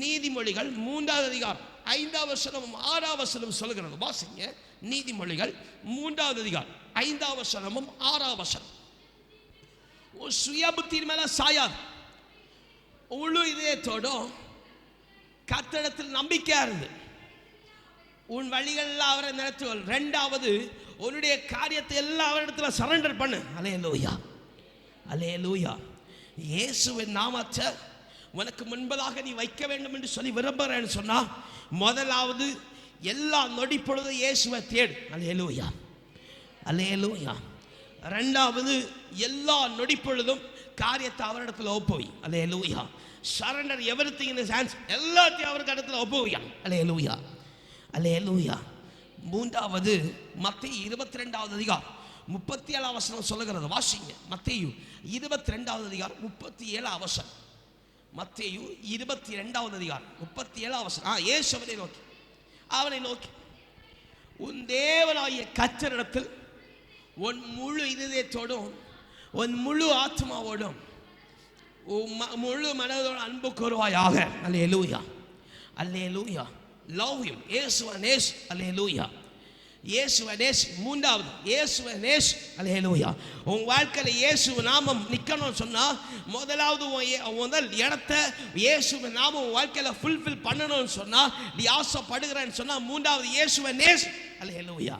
நீதிமொழிகள் 3வது அதிகாரம் 5வது வசனமும் 6வது வசனமும் சொல்லுகிறது. வாசிங்க. நீதிமொழிகள் 3வது அதிகாரம் 5வது வசனமும் 6வது வசனம். சுய புத்தியின் மேல சாயாது, முழு இதயத்தோடும் கர்த்தரிடத்தில் நம்பிக்கையா இருந்து உன் வழிகள் எல்லாம் அவரை நடத்துவார். 2வது, உன்னுடைய காரியத்தை எல்லாம் அவரிடத்துல சரண்டர் பண்ணு. அல்லேலூயா, அல்லேலூயா. இயேசுவின் நாமத்தை உனக்கு முன்பதாக நீ வைக்க வேண்டும் என்று சொல்லி விரும்புறேன்னு சொன்னா, முதலாவது எல்லா நொடி பொழுதும் இயேசுவை தேடு. அல்லேலூயா, அல்லேலூயா. 2வது, எல்லா நொடி பொழுதும் காரியத்தை அவரிடத்துல ஒப்புவி. அல்லேலூயா. Surrender everything in his hands. எல்லாத்தையும் அவருக்கு இடத்துல ஒப்புவியா. அல்லேலூயா, அல்லேலூயா. 3வது, மத்தேயு 22வது அதிகாரம் 37வது வசனம் சொல்லுகிறது. வாசிங்க. மத்தேயு 22வது அதிகாரம் 37வது வசனம். மத்தேயு 22வது அதிகாரம் 37வது வசனம். இயேசு அவனை நோக்கி உன் தேவனாகிய கர்த்தரிடத்தில் உன் முழு இதயத்தோடும் உன் முழு ஆத்மாவோடும் முழு மனதோடு அன்பு கூறுவாயாக. அல்லேலூயா, அல்லேலூயா. Love him. இயேசுவை நேசி. அல்லேலூயா, இயேசுவை நேசி. 3வது, இயேசுவை நேசி. அல்லேலூயா. உன் வாழ்க்கையில இயேசு நாமம் நிக்கணும்னு சொன்னா, முதலாவது முதல் இடத்தை இயேசுவின் நாமம் உன் வாழ்க்கையில ஃபுல்ஃபில் பண்ணணும்னு சொன்னா, நீ ஆசைப்படுகிறேன்னு சொன்னா, 3வது இயேசுவை நேசி. அல்லேலூயா.